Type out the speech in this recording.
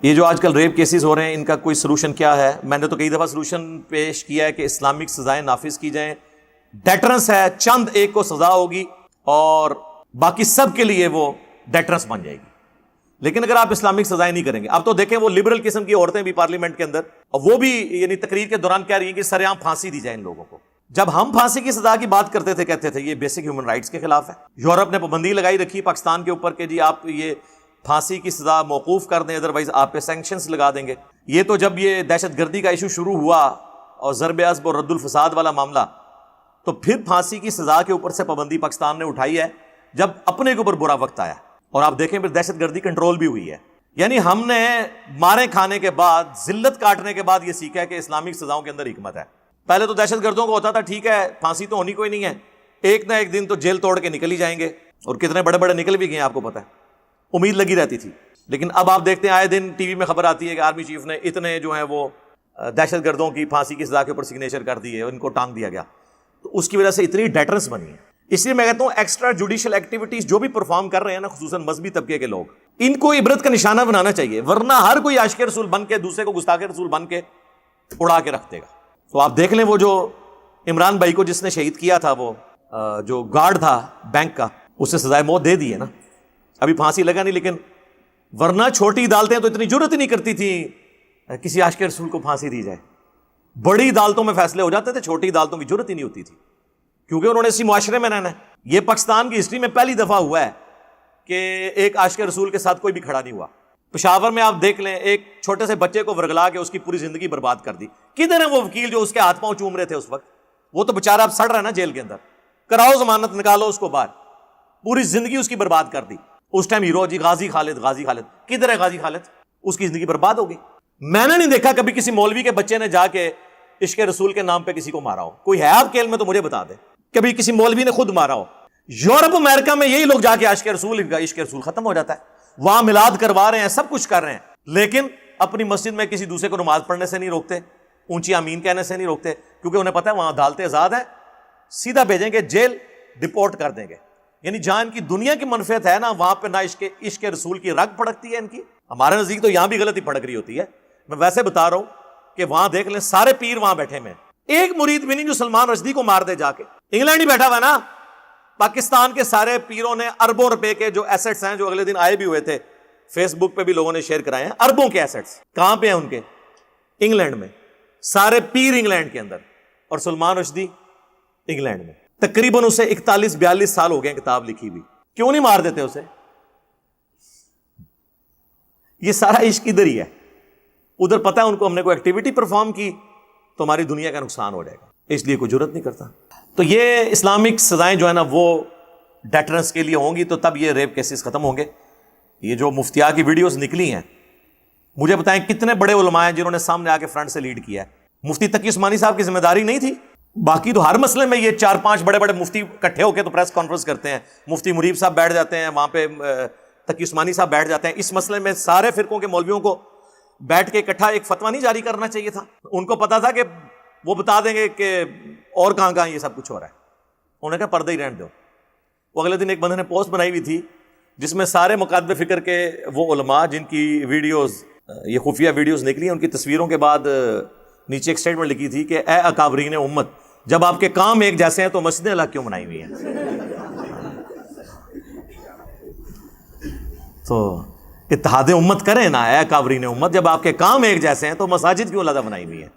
یہ جو آج کل ریپ کیسز ہو رہے ہیں ان کا کوئی سلوشن کیا ہے؟ میں نے تو کئی دفعہ سلوشن پیش کیا ہے کہ اسلامک سزائیں نافذ کی جائیں، ڈیٹرنس ہے، چند ایک کو سزا ہوگی اور باقی سب کے لیے وہ ڈیٹرنس بن جائے گی۔ لیکن اگر آپ اسلامک سزائیں نہیں کریں گے، اب تو دیکھیں وہ لبرل قسم کی عورتیں بھی پارلیمنٹ کے اندر، اور وہ بھی یعنی تقریر کے دوران کہہ رہی ہیں کہ سرعام پھانسی دی جائے ان لوگوں کو۔ جب ہم پھانسی کی سزا کی بات کرتے تھے کہتے تھے یہ بیسک ہیومن رائٹس کے خلاف ہے۔ یورپ نے پابندی لگائی رکھی پاکستان کے اوپر کہ جی آپ یہ پھانسی کی سزا موقوف کر دیں، ادروائز آپ پہ سینکشنز لگا دیں گے۔ یہ تو جب یہ دہشت گردی کا ایشو شروع ہوا اور ضرب عصب اور رد الفساد والا معاملہ، تو پھر پھانسی کی سزا کے اوپر سے پابندی پاکستان نے اٹھائی ہے جب اپنے کے اوپر برا وقت آیا، اور آپ دیکھیں پھر دہشت گردی کنٹرول بھی ہوئی ہے۔ یعنی ہم نے مارے کھانے کے بعد، ذلت کاٹنے کے بعد یہ سیکھا ہے کہ اسلامک سزاؤں کے اندر حکمت ہے۔ پہلے تو دہشت گردوں کو ہوتا تھا ٹھیک ہے پھانسی تو ہونی کوئی نہیں ہے، ایک نہ ایک دن تو جیل توڑ کے نکل ہی جائیں گے، اور کتنے بڑے بڑے نکل بھی گئے ہیں آپ کو پتہ ہے، امید لگی رہتی تھی۔ لیکن اب آپ دیکھتے ہیں آئے دن ٹی وی میں خبر آتی ہے کہ آرمی چیف نے اتنے جو ہیں وہ دہشت گردوں کی پھانسی کی سزا کے اوپر سگنیچر کر دی ہے، ان کو ٹانگ دیا گیا، تو اس کی وجہ سے اتنی ڈیٹرنس بنی ہے۔ اس لیے میں کہتا ہوں ایکسٹرا جوڈیشل ایکٹیویٹیز جو بھی پرفارم کر رہے ہیں نا، خصوصاً مذہبی طبقے کے لوگ، ان کو عبرت کا نشانہ بنانا چاہیے، ورنہ ہر کوئی عاشق رسول بن کے دوسرے کو گستاخ رسول بن کے اڑا کے رکھ دے گا۔ تو آپ دیکھ لیں وہ جو عمران بھائی کو جس نے شہید کیا تھا، وہ جو گارڈ تھا بینک کا، اسے سزائے موت دے دی ہے نا، ابھی پھانسی لگا نہیں، لیکن ورنہ چھوٹی عدالتیں تو اتنی جرت ہی نہیں کرتی تھی کسی عاشق رسول کو پھانسی دی جائے۔ بڑی عدالتوں میں فیصلے ہو جاتے تھے، چھوٹی عدالتوں کی جرت ہی نہیں ہوتی تھی، کیونکہ انہوں نے اسی معاشرے میں رہنا ہے۔ یہ پاکستان کی ہسٹری میں پہلی دفعہ ہوا ہے کہ ایک عاشق رسول کے ساتھ کوئی بھی کھڑا نہیں ہوا۔ پشاور میں آپ دیکھ لیں، ایک چھوٹے سے بچے کو ورگلا کے اس کی پوری زندگی برباد کر دی۔ کدھر ہے وہ وکیل جو اس کے ہاتھ پاؤں چوم رہے تھے اس وقت؟ وہ تو بیچارہ اب سڑ رہا ہے نا جیل کے اندر، کراؤ ضمانت، نکالو اس کو باہر، پوری زندگی اس کی برباد کر دی۔ اس ٹائم ہیرو جی غازی خالد، غازی خالد کدھر ہے؟ غازی خالد اس کی زندگی برباد ہو گئی۔ میں نے نہیں دیکھا کبھی کسی مولوی کے بچے نے جا کے عشق رسول کے نام پہ کسی کو مارا ہو۔ کوئی ہے آپ کے علم میں تو مجھے بتا دے کبھی کسی مولوی نے خود مارا ہو۔ یورپ امریکہ میں یہی لوگ جا کے عشق رسول ختم ہو جاتا ہے، وہاں میلاد کروا رہے ہیں، سب کچھ کر رہے ہیں، لیکن اپنی مسجد میں کسی دوسرے کو نماز پڑھنے سے نہیں روکتے، اونچی آمین کہنے سے نہیں روکتے، کیونکہ انہیں پتہ ہے وہاں عدالتیں آزاد ہیں، سیدھا بھیجیں گے جیل، ڈپورٹ کر دیں گے۔ یعنی جہاں ان کی دنیا کی منفعت ہے نا، وہاں پہ نہ عشق رسول کی رگ پھڑکتی ہے ان کی۔ ہمارے نزدیک تو یہاں بھی غلطی پھڑک رہی ہوتی ہے۔ میں ویسے بتا رہا ہوں کہ وہاں دیکھ لیں سارے پیر وہاں بیٹھے میں، ایک مرید بھی نہیں جو سلمان رشدی کو مار دے جا کے۔ انگلینڈ ہی بیٹھا ہوا نا، پاکستان کے سارے پیروں نے اربوں روپے کے جو ایسٹس ہیں، جو اگلے دن آئے بھی ہوئے تھے، فیس بک پہ بھی لوگوں نے شیئر کرائے ہیں، اربوں کے ایسٹس کہاں پہ ہیں ان کے؟ انگلینڈ میں، سارے پیر انگلینڈ کے اندر، اور سلمان رشدی انگلینڈ میں۔ تقریباً اسے 41-42 سال ہو گئے کتاب لکھی ہوئی، کیوں نہیں مار دیتے اسے؟ یہ سارا عشق ادھر ہی ہے، ادھر پتہ ہے ان کو ہم نے کوئی ایکٹیویٹی پرفارم کی تو ہماری دنیا کا نقصان ہو جائے گا، اس لیے کوئی جرت نہیں کرتا۔ تو یہ اسلامک سزائیں جو ہے نا وہ ڈیٹرنس کے لیے ہوں گی، تو تب یہ ریپ کیسز ختم ہوں گے۔ یہ جو مفتیاء کی ویڈیوز نکلی ہیں، مجھے بتائیں کتنے بڑے علماء ہیں جنہوں نے سامنے آ کے فرنٹ سے لیڈ کیا ہے؟ مفتی تقی عثمانی صاحب کی ذمہ داری نہیں تھی؟ باقی تو ہر مسئلے میں یہ 4-5 بڑے بڑے مفتی اکٹھے ہو کے تو پریس کانفرنس کرتے ہیں، مفتی مریب صاحب بیٹھ جاتے ہیں وہاں پہ، تقی عثمانی صاحب بیٹھ جاتے ہیں۔ اس مسئلے میں سارے فرقوں کے مولویوں کو بیٹھ کے اکٹھا ایک فتویٰ نہیں جاری کرنا چاہیے تھا؟ ان کو پتا تھا کہ وہ بتا دیں گے کہ اور کہاں کہاں یہ سب کچھ ہو رہا ہے، انہوں نے کہا پردہ ہی رہنے دو۔ وہ اگلے دن ایک بندے نے پوسٹ بنائی ہوئی تھی جس میں سارے مقادب فکر کے وہ علماء جن کی ویڈیوز، یہ خفیہ ویڈیوز نکلی ہیں، ان کی تصویروں کے بعد نیچے ایک اسٹیٹمنٹ لکھی تھی کہ اے اکابرین امت، جب آپ کے کام ایک جیسے ہیں تو مسجدیں الگ کیوں بنائی ہوئی ہیں؟ تو اتحاد امت کریں نا اے اکابرین امت، جب آپ کے کام ایک جیسے ہیں تو مساجد کیوں علیحدہ بنائی ہوئی ہیں؟